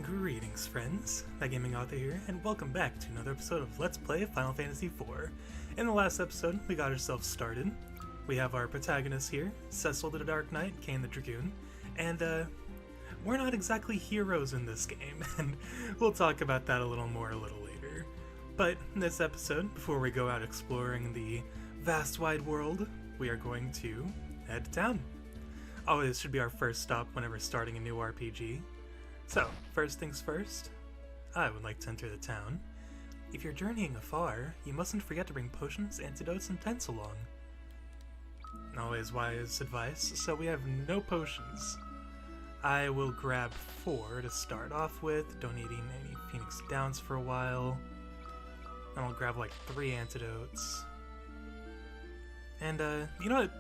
Greetings friends, That Gaming Author here, and welcome back to another episode of Let's Play Final Fantasy IV. In the last episode, we got ourselves started. We have our protagonists here, Cecil the Dark Knight, Kane the Dragoon, and we're not exactly heroes in this game, and we'll talk about that a little more a little later. But in this episode, before we go out exploring the vast wide world, we are going to head to town. Oh, this should be our first stop whenever starting a new RPG. So, first things first, I would like to enter the town. If you're journeying afar, you mustn't forget to bring potions, antidotes, and tents along. Always wise advice, so we have no potions. I will grab 4 to start off with, don't need any Phoenix Downs for a while. Then I'll grab like 3 antidotes. And you know what?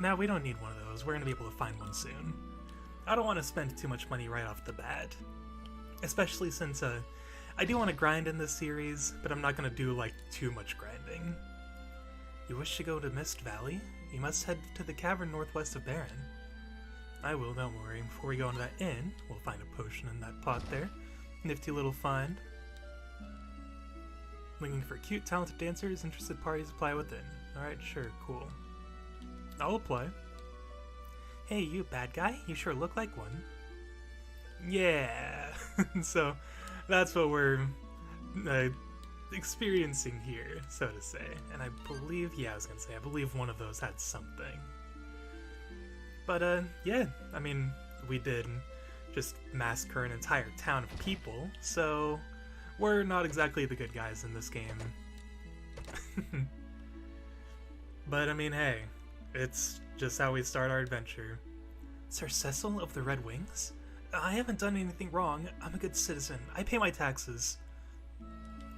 Nah, we don't need one of those, we're gonna be able to find one soon. I don't want to spend too much money right off the bat. Especially since I do want to grind in this series, but I'm not going to do like too much grinding. You wish to go to Mist Valley? You must head to the cavern northwest of Baron. I will, don't worry. Before we go into that inn, we'll find a potion in that pot there. Nifty little find. Looking for cute, talented dancers, interested parties apply within. Alright, sure, cool. I'll apply. Hey, you bad guy, you sure look like one. Yeah, so that's what we're experiencing here, so to say. And I believe, yeah, I believe one of those had something. But, yeah, I mean, we did just massacre an entire town of people, so we're not exactly the good guys in this game. But, I mean, hey, it's just how we start our adventure. Sir Cecil of the Red Wings? I haven't done anything wrong. I'm a good citizen. I pay my taxes.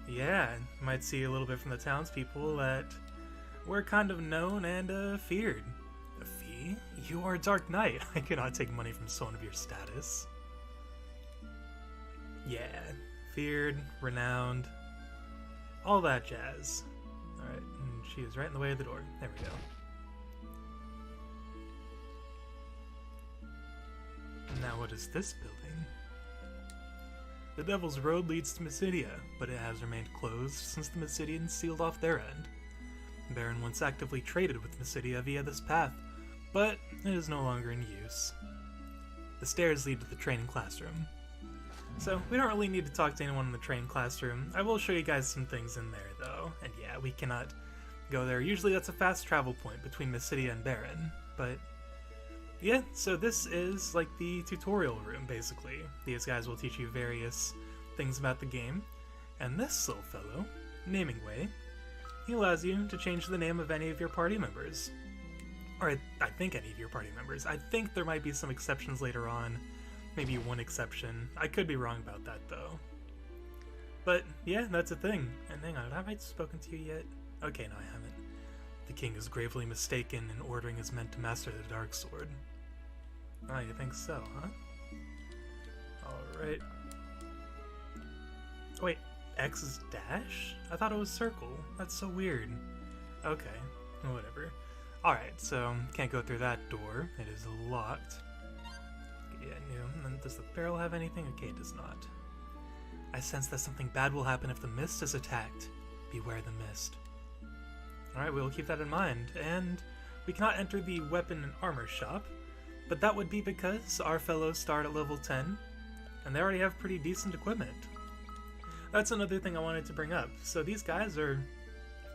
Yeah, you might see a little bit from the townspeople that we're kind of known and feared. A fee? You are a Dark Knight. I cannot take money from someone of your status. Yeah, feared, renowned, all that jazz. Alright, and she is right in the way of the door. There we go. Now what is this building? The Devil's Road leads to Mysidia, but it has remained closed since the Mysidians sealed off their end. Baron once actively traded with Mysidia via this path, but it is no longer in use. The stairs lead to the training classroom. So, we don't really need to talk to anyone in the training classroom. I will show you guys some things in there, though, and yeah, we cannot go there. Usually that's a fast travel point between Mysidia and Baron, but yeah, so this is like the tutorial room, basically. These guys will teach you various things about the game. And this little fellow, Naming Way, he allows you to change the name of any of your party members. Or I think any of your party members. I think there might be some exceptions later on. Maybe one exception. I could be wrong about that, though. But yeah, that's a thing. And hang on, have I spoken to you yet? Okay, no, I haven't. The king is gravely mistaken in ordering his men to master the Dark Sword. Oh, you think so, huh? Alright. Wait, X is dash? I thought it was circle. That's so weird. Okay, whatever. Alright, so can't go through that door. It is locked. Yeah, new. And then does the barrel have anything? Okay, it does not. I sense that something bad will happen if the mist is attacked. Beware the mist. Alright, we'll keep that in mind. And we cannot enter the weapon and armor shop. But that would be because our fellows start at level 10, and they already have pretty decent equipment. That's another thing I wanted to bring up. So these guys are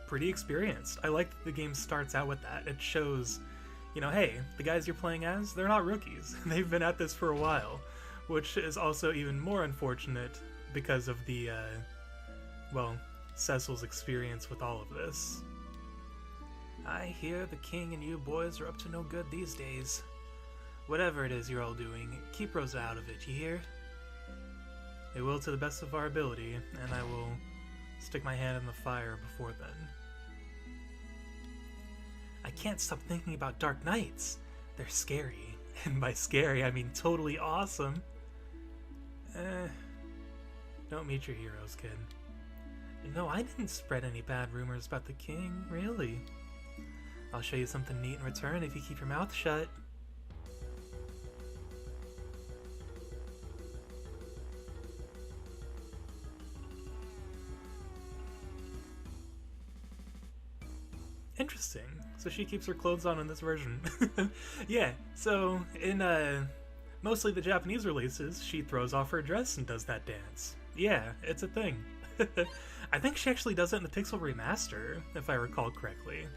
pretty experienced. I like that the game starts out with that. It shows, you know, hey, the guys you're playing as, they're not rookies. They've been at this for a while, which is also even more unfortunate because of the, well, Cecil's experience with all of this. I hear the king and you boys are up to no good these days. Whatever it is you're all doing, keep Rosa out of it, you hear? We will to the best of our ability, and I will stick my hand in the fire before then. I can't stop thinking about Dark Knights. They're scary. And by scary, I mean totally awesome. Don't meet your heroes, kid. No, I didn't spread any bad rumors about the king, really. I'll show you something neat in return if you keep your mouth shut. interesting. So she keeps her clothes on in this version. Yeah, so in mostly the Japanese releases, she throws off her dress and does that dance. Yeah, it's a thing. I think she actually does it in the Pixel Remaster, if I recall correctly.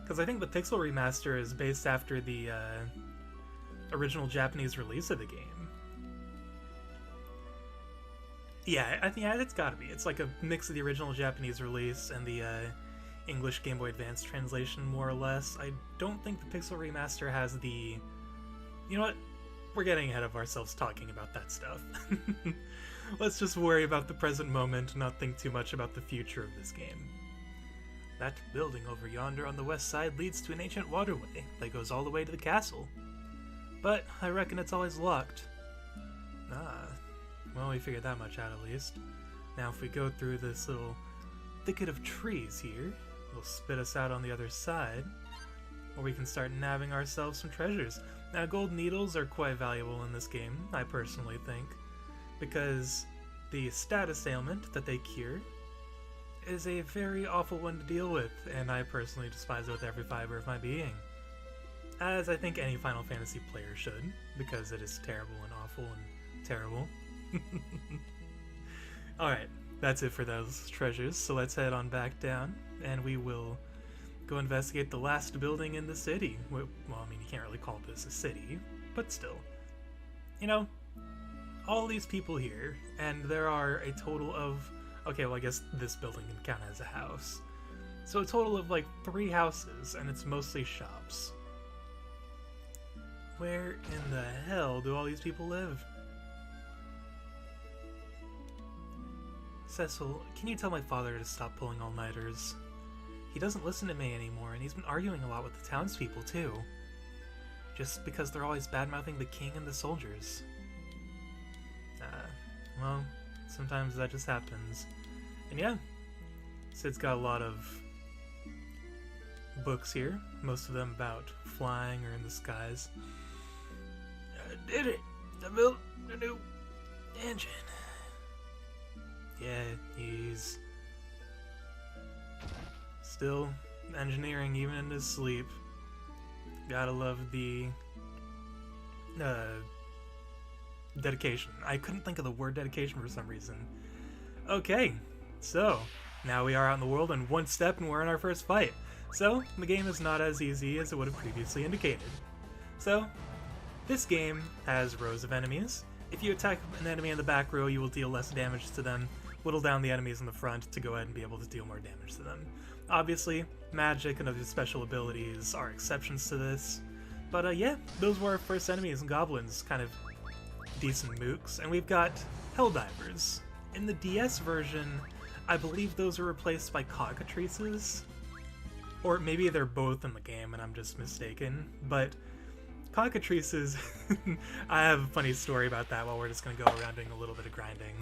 Because I think the Pixel Remaster is based after the original Japanese release of the game. Yeah, yeah, it's gotta be. It's like a mix of the original Japanese release and the English Game Boy Advance translation, more or less. I don't think the Pixel Remaster has the... You know what? We're getting ahead of ourselves talking about that stuff. Let's just worry about the present moment and not think too much about the future of this game. That building over yonder on the west side leads to an ancient waterway that goes all the way to the castle. But I reckon it's always locked. Ah, well, we figured that much out at least. Now if we go through this little thicket of trees here, it'll spit us out on the other side, where we can start nabbing ourselves some treasures. Now gold needles are quite valuable in this game, I personally think, because the status ailment that they cure is a very awful one to deal with, and I personally despise it with every fiber of my being. As I think any Final Fantasy player should, because it is terrible and awful and terrible. Alright, that's it for those treasures, so let's head on back down, and we will go investigate the last building in the city. Well, I mean, you can't really call this a city, but still. You know, all these people here, and there are a total of... Okay, well, I guess this building can count as a house. So a total of, like, 3 houses, and it's mostly shops. Where in the hell do all these people live? Cecil, can you tell my father to stop pulling all-nighters? He doesn't listen to me anymore, and he's been arguing a lot with the townspeople, too. Just because they're always bad-mouthing the king and the soldiers. Well, sometimes that just happens. And yeah, Sid's got a lot of books here, most of them about flying or in the skies. I did it! I built a new engine. Yeah, he's still engineering even in his sleep. Gotta love the dedication. I couldn't think of the word dedication for some reason. Okay, so now we are out in the world in one step and we're in our first fight. So the game is not as easy as it would have previously indicated. So this game has rows of enemies. If you attack an enemy in the back row, you will deal less damage to them. Whittle down the enemies in the front to go ahead and be able to deal more damage to them. Obviously, magic and other special abilities are exceptions to this. But yeah, those were our first enemies and goblins, kind of decent mooks. And we've got Helldivers. In the DS version, I believe those are replaced by cockatrices. Or maybe they're both in the game and I'm just mistaken. But cockatrices, I have a funny story about that while we're just going to go around doing a little bit of grinding.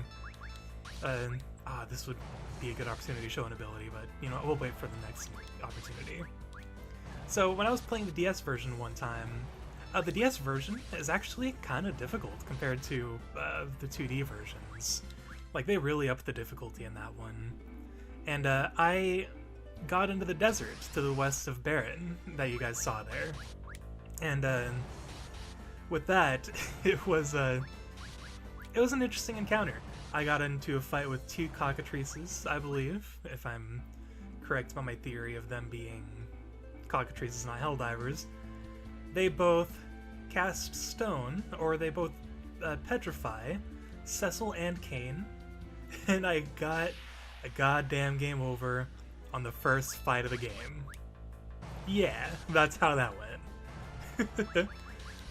This would be a good opportunity to show an ability, but, you know, we'll wait for the next opportunity. So, when I was playing the DS version one time, the DS version is actually kind of difficult compared to the 2D versions. Like, they really upped the difficulty in that one. And I got into the desert to the west of Barren that you guys saw there. And with that, it was an interesting encounter. I got into a fight with 2 cockatrices, I believe, if I'm correct about my theory of them being cockatrices, not Helldivers. They both cast stone, or they both petrify Cecil and Kane, and I got a goddamn game over on the first fight of the game. Yeah, that's how that went. But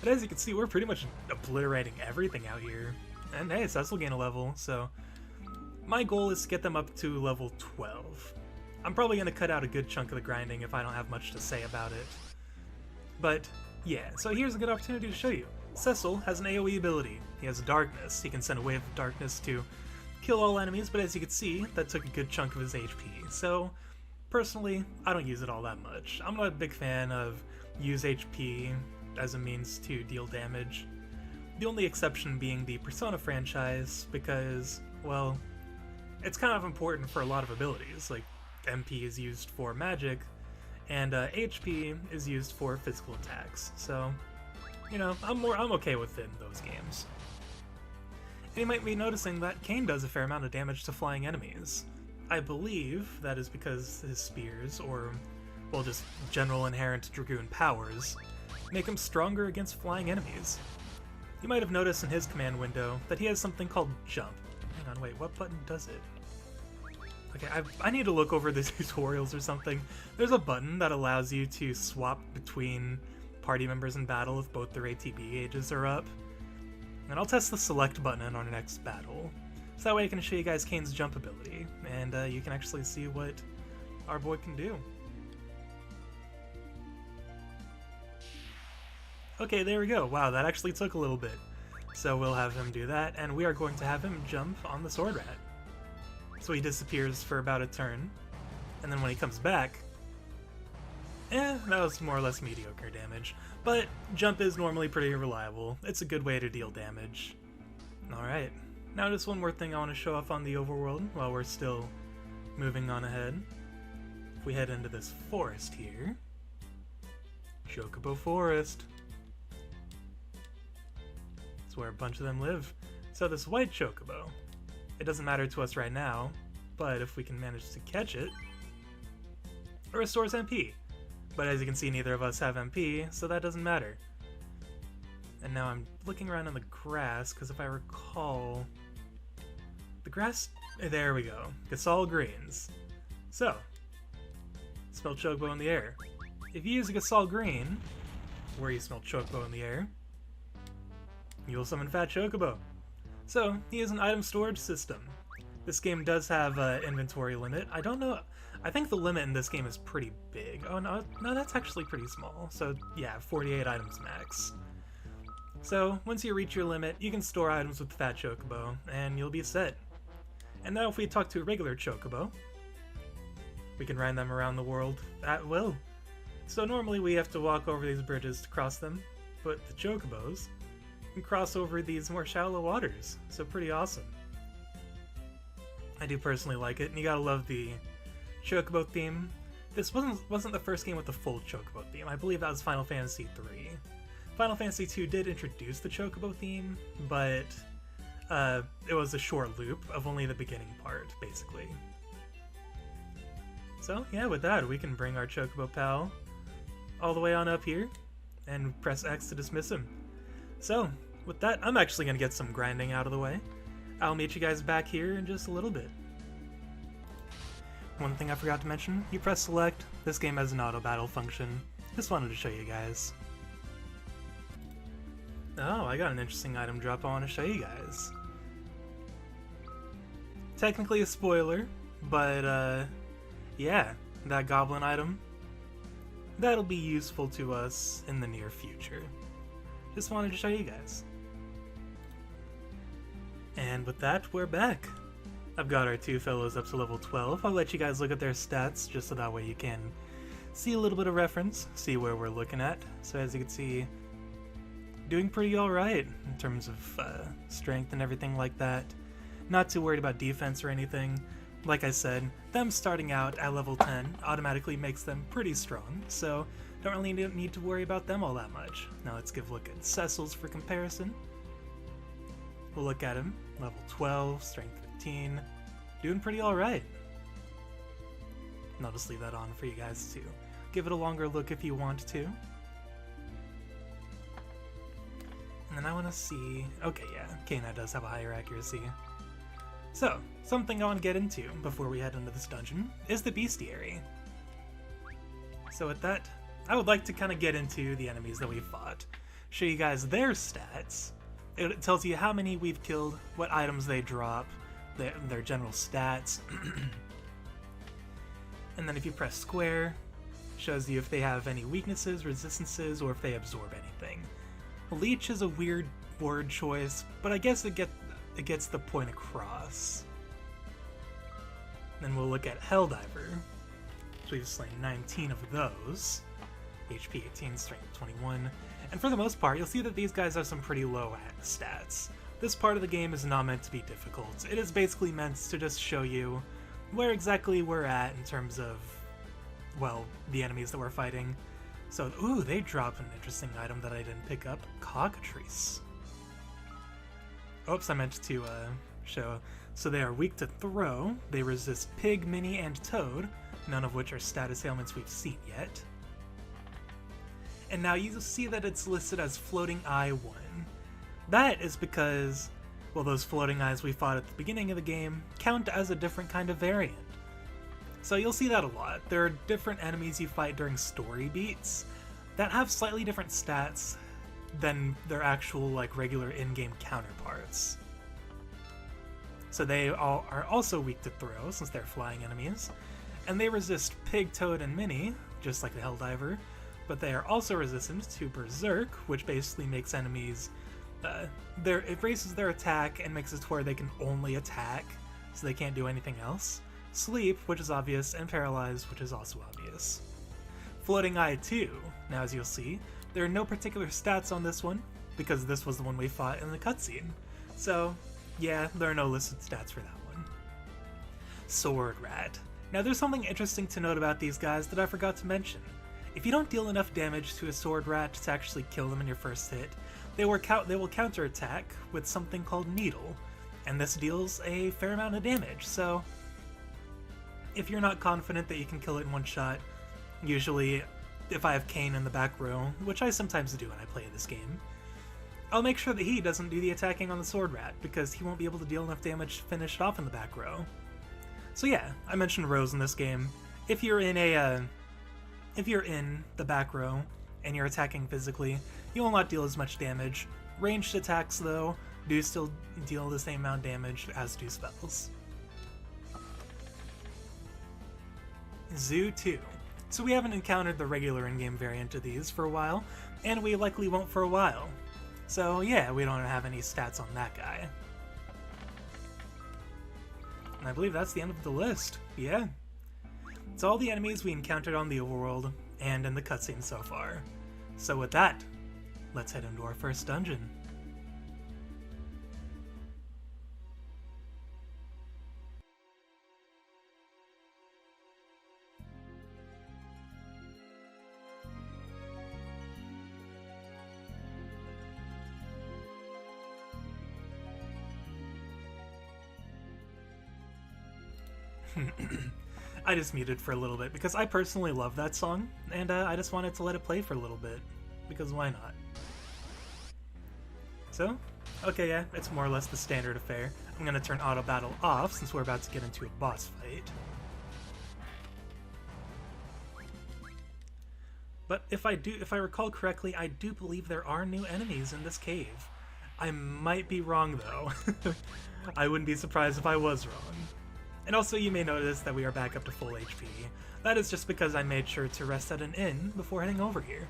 as you can see, we're pretty much obliterating everything out here. And hey, Cecil gained a level, so my goal is to get them up to level 12. I'm probably going to cut out a good chunk of the grinding if I don't have much to say about it. But yeah, so here's a good opportunity to show you. Cecil has an AoE ability. He has Darkness. He can send a wave of darkness to kill all enemies, but as you can see, that took a good chunk of his HP. So personally, I don't use it all that much. I'm not a big fan of use HP as a means to deal damage. The only exception being the Persona franchise, because, well, it's kind of important for a lot of abilities. Like, MP is used for magic, and HP is used for physical attacks. So, you know, I'm okay within those games. And you might be noticing that Kain does a fair amount of damage to flying enemies. I believe that is because his spears, or, well, just general inherent Dragoon powers, make him stronger against flying enemies. You might have noticed in his command window that he has something called Jump. Hang on, wait, what button does it? Okay, I need to look over the tutorials or something. There's a button that allows you to swap between party members in battle if both their ATB gauges are up. And I'll test the select button in our next battle. So that way I can show you guys Kain's jump ability, and you can actually see what our boy can do. Okay, there we go. Wow, that actually took a little bit. So we'll have him do that, and we are going to have him jump on the Sword Rat. So he disappears for about a turn, and then when he comes back, that was more or less mediocre damage. But jump is normally pretty reliable. It's a good way to deal damage. Alright, now just one more thing I want to show off on the overworld while we're still moving on ahead. If we head into this forest here, Chocobo Forest. That's where a bunch of them live. So this white Chocobo, it doesn't matter to us right now, but if we can manage to catch it, it restores MP. But as you can see, neither of us have MP, so that doesn't matter. And now I'm looking around in the grass, because if I recall, the grass, there we go, Gasol Greens. So, smell Chocobo in the air. If you use a Gasol Green, where you smell Chocobo in the air, you will summon Fat Chocobo. So, he is an item storage system. This game does have an inventory limit. I don't know, I think the limit in this game is pretty big. Oh no, that's actually pretty small. So yeah, 48 items max. So once you reach your limit, you can store items with Fat Chocobo, and you'll be set. And now if we talk to a regular Chocobo, we can ride them around the world at will. So normally we have to walk over these bridges to cross them, but the Chocobos can cross over these more shallow waters, so pretty awesome. I do personally like it, and you gotta love the Chocobo theme. This wasn't the first game with the full Chocobo theme. I believe that was Final Fantasy III. Final Fantasy II did introduce the Chocobo theme, but it was a short loop of only the beginning part, basically. So yeah, with that, we can bring our Chocobo pal all the way on up here, and press X to dismiss him. So, with that, I'm actually going to get some grinding out of the way. I'll meet you guys back here in just a little bit. One thing I forgot to mention, you press select, this game has an auto battle function. Just wanted to show you guys. Oh, I got an interesting item drop I want to show you guys. Technically a spoiler, but yeah, that goblin item, that'll be useful to us in the near future. Just wanted to show you guys. And with that, we're back. I've got our two fellows up to level 12. I'll let you guys look at their stats, just so that way you can see a little bit of reference, see where we're looking at. So as you can see, doing pretty alright in terms of strength and everything like that. Not too worried about defense or anything. Like I said, them starting out at level 10 automatically makes them pretty strong, so don't really need to worry about them all that much. Now let's give a look at Cecil's for comparison. We'll look at him, level 12, strength 15, doing pretty alright. And I'll just leave that on for you guys to give it a longer look if you want to. And then I want to see, okay yeah, Kaina does have a higher accuracy. So, something I want to get into before we head into this dungeon is the bestiary. So with that, I would like to kind of get into the enemies that we've fought, show you guys their stats. It tells you how many we've killed, what items they drop, their general stats. And then if you press square, it shows you if they have any weaknesses, resistances, or if they absorb anything. Leech is a weird word choice, but I guess it gets the point across. Then we'll look at Helldiver. So we've slain 19 of those. HP 18, strength 21. And for the most part, you'll see that these guys have some pretty low stats. This part of the game is not meant to be difficult. It is basically meant to just show you where exactly we're at in terms of well, the enemies that we're fighting. So, ooh, they dropped an interesting item that I didn't pick up. Cockatrice. Oops, I meant to show. So they are weak to throw. They resist Pig, Mini, and Toad, none of which are status ailments we've seen yet. And now you'll see that it's listed as Floating Eye 1. That is because, well, those floating eyes we fought at the beginning of the game count as a different kind of variant. So you'll see that a lot. There are different enemies you fight during story beats that have slightly different stats than their actual, like, regular in-game counterparts. So they all are also weak to throw, since they're flying enemies, and they resist Pig, Toad, and Mini, just like the Helldiver, but they are also resistant to Berserk, which basically makes enemies, it raises their attack and makes it to where they can only attack, so they can't do anything else. Sleep, which is obvious, and Paralyzed, which is also obvious. Floating Eye 2, now as you'll see, there are no particular stats on this one, because this was the one we fought in the cutscene. So, yeah, there are no listed stats for that one. Sword Rat. Now there's something interesting to note about these guys that I forgot to mention. If you don't deal enough damage to a Sword Rat to actually kill them in your first hit, they will counterattack with something called Needle, and this deals a fair amount of damage, so if you're not confident that you can kill it in one shot, usually if I have Kane in the back row, which I sometimes do when I play this game, I'll make sure that he doesn't do the attacking on the Sword Rat, because he won't be able to deal enough damage to finish it off in the back row. So yeah, I mentioned rows in this game. If you're in the back row and you're attacking physically, you will not deal as much damage. Ranged attacks, though, do still deal the same amount of damage as do spells. Zoo 2. So we haven't encountered the regular in-game variant of these for a while, and we likely won't for a while. So yeah, we don't have any stats on that guy. And I believe that's the end of the list. Yeah. It's all the enemies we encountered on the overworld and in the cutscene so far. So with that, let's head into our first dungeon. I just muted for a little bit because I personally love that song, and I just wanted to let it play for a little bit, because why not? So, okay, yeah, it's more or less the standard affair. I'm gonna turn auto battle off since we're about to get into a boss fight. But if I recall correctly, I do believe there are new enemies in this cave. I might be wrong though. I wouldn't be surprised if I was wrong. And also you may notice that we are back up to full HP. That is just because I made sure to rest at an inn before heading over here.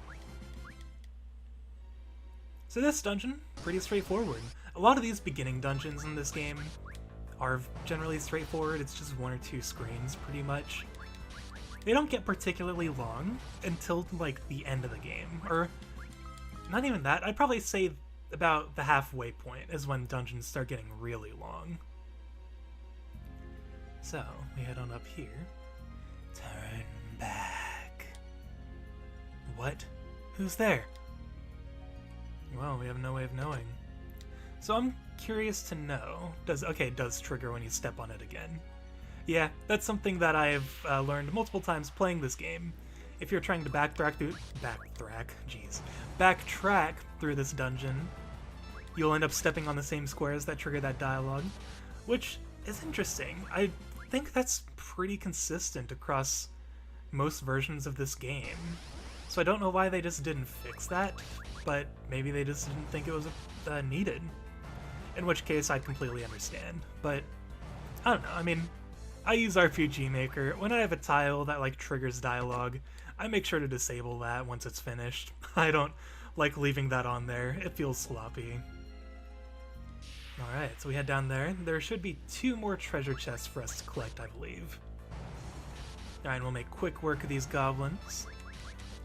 So this dungeon, pretty straightforward. A lot of these beginning dungeons in this game are generally straightforward. It's just 1 or 2 screens, pretty much. They don't get particularly long until, like, the end of the game. Or, not even that. I'd probably say about the halfway point is when dungeons start getting really long. So, we head on up here. Turn back. What? Who's there? Well, we have no way of knowing. So I'm curious to know. Does trigger when you step on it again. Yeah, that's something that I've learned multiple times playing this game. If you're trying to backtrack through this dungeon, you'll end up stepping on the same squares that trigger that dialogue, which is interesting. I think that's pretty consistent across most versions of this game. So I don't know why they just didn't fix that, but maybe they just didn't think it was needed. In which case, I'd completely understand. But, I don't know, I mean, I use RPG Maker. When I have a tile that, like, triggers dialogue, I make sure to disable that once it's finished. I don't like leaving that on there. It feels sloppy. Alright, so we head down there. There should be 2 more treasure chests for us to collect, I believe. Alright, we'll make quick work of these goblins.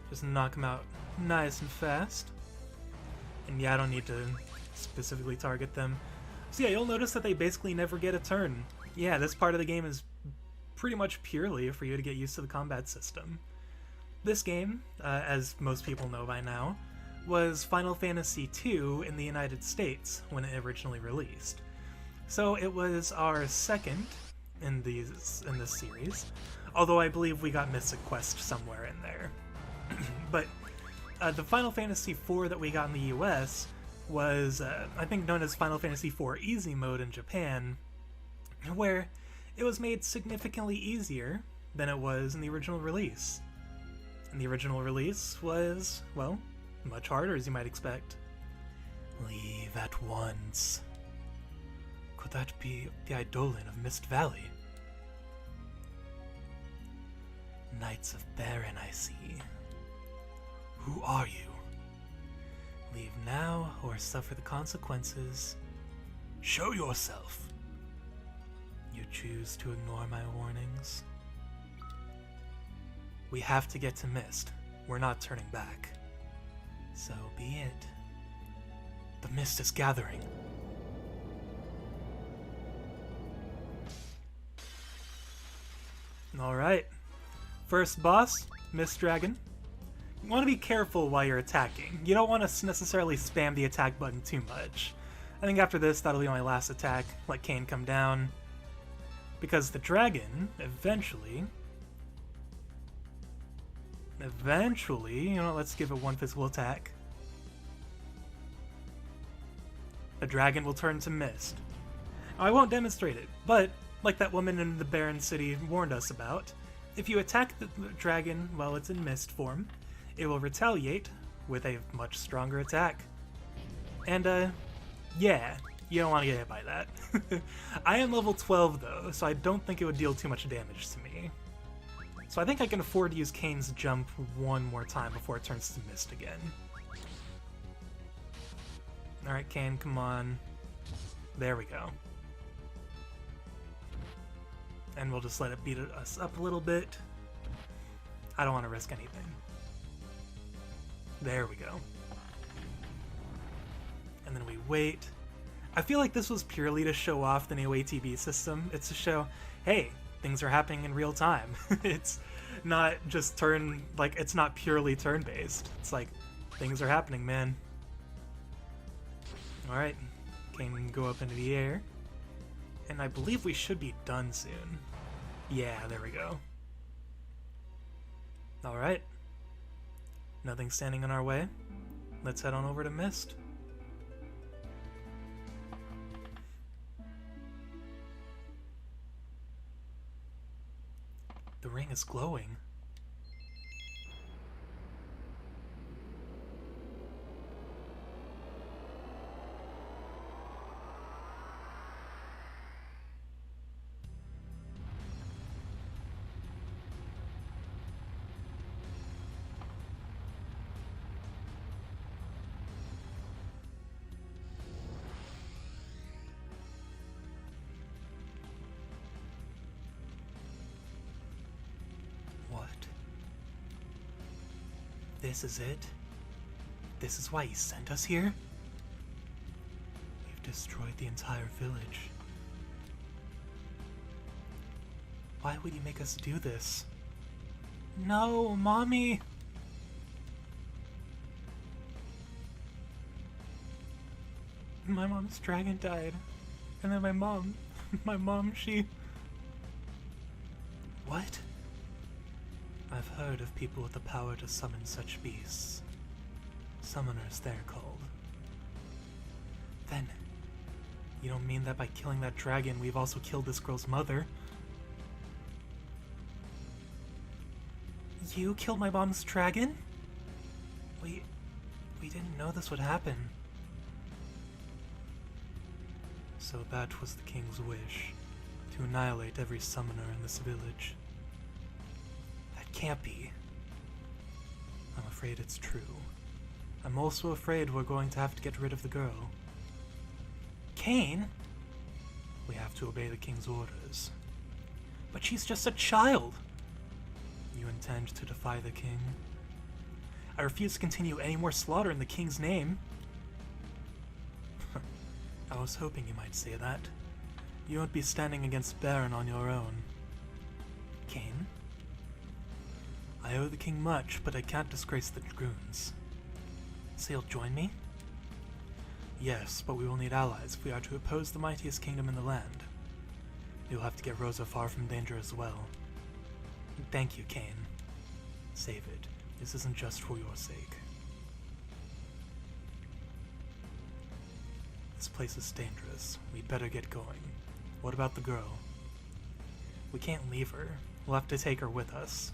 Just knock them out nice and fast. And yeah, I don't need to specifically target them. So yeah, you'll notice that they basically never get a turn. Yeah, this part of the game is pretty much purely for you to get used to the combat system. This game, as most people know by now, was Final Fantasy II in the United States when it originally released. So it was our second in this series, although I believe we got Mystic Quest somewhere in there. But the Final Fantasy IV that we got in the US was, I think, known as Final Fantasy IV Easy Mode in Japan, where it was made significantly easier than it was in the original release. And the original release was, well, much harder, as you might expect. Leave at once. Could that be the Eidolon of Mist Valley? Knights of Baron, I see. Who are you? Leave now or suffer the consequences. Show yourself. You choose to ignore my warnings. We have to get to Mist. We're not turning back. So be it. The mist is gathering. Alright. First boss, Mist Dragon. You want to be careful while you're attacking. You don't want to necessarily spam the attack button too much. I think after this, that'll be my last attack. Let Kain come down. Because the dragon, eventually, you know, let's give it one physical attack. The dragon will turn to mist. Now, I won't demonstrate it, but, like that woman in the Barren City warned us about, if you attack the dragon while it's in mist form, it will retaliate with a much stronger attack. And, yeah, you don't want to get hit by that. I am level 12 though, so I don't think it would deal too much damage to me. So I think I can afford to use Kain's jump one more time before it turns to mist again. Alright, Kain, come on. There we go. And we'll just let it beat us up a little bit. I don't want to risk anything. There we go. And then we wait. I feel like this was purely to show off the new ATB system. It's to show, hey, things are happening in real time. It's not just it's not purely turn-based. It's like, things are happening, man. Alright, Kain can go up into the air. And I believe we should be done soon. Yeah, there we go. Alright. Nothing standing in our way. Let's head on over to Mist. The ring is glowing. This is it? This is why he sent us here? We've destroyed the entire village. Why would he make us do this? No, Mommy! My mom's dragon died. And then my mom, she... What? I've heard of people with the power to summon such beasts. Summoners, they're called. Then, you don't mean that by killing that dragon, we've also killed this girl's mother? You killed my mom's dragon? We didn't know this would happen. So that was the king's wish, to annihilate every summoner in this village. Can't be. I'm afraid it's true. I'm also afraid we're going to have to get rid of the girl. Kain? We have to obey the king's orders. But she's just a child! You intend to defy the king? I refuse to continue any more slaughter in the king's name. I was hoping you might say that. You won't be standing against Baron on your own. Kain? I owe the king much, but I can't disgrace the dragoons. So you'll join me? Yes, but we will need allies if we are to oppose the mightiest kingdom in the land. You'll have to get Rosa far from danger as well. Thank you, Kane. Save it. This isn't just for your sake. This place is dangerous. We'd better get going. What about the girl? We can't leave her. We'll have to take her with us.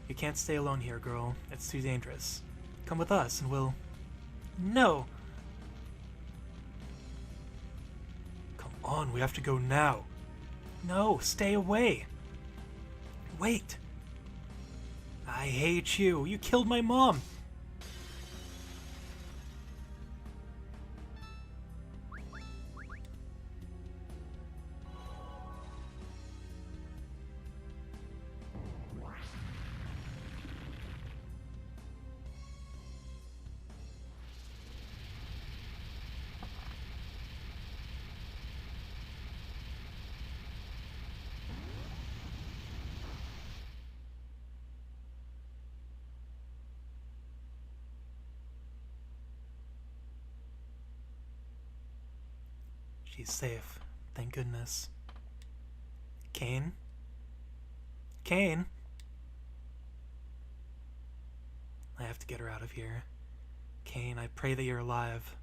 You can't stay alone here, girl. It's too dangerous. Come with us and we'll... No! Come on, we have to go now. No, stay away. Wait. I hate you. You killed my mom. She's safe. Thank goodness. Kane? Kane? I have to get her out of here. Kane, I pray that you're alive.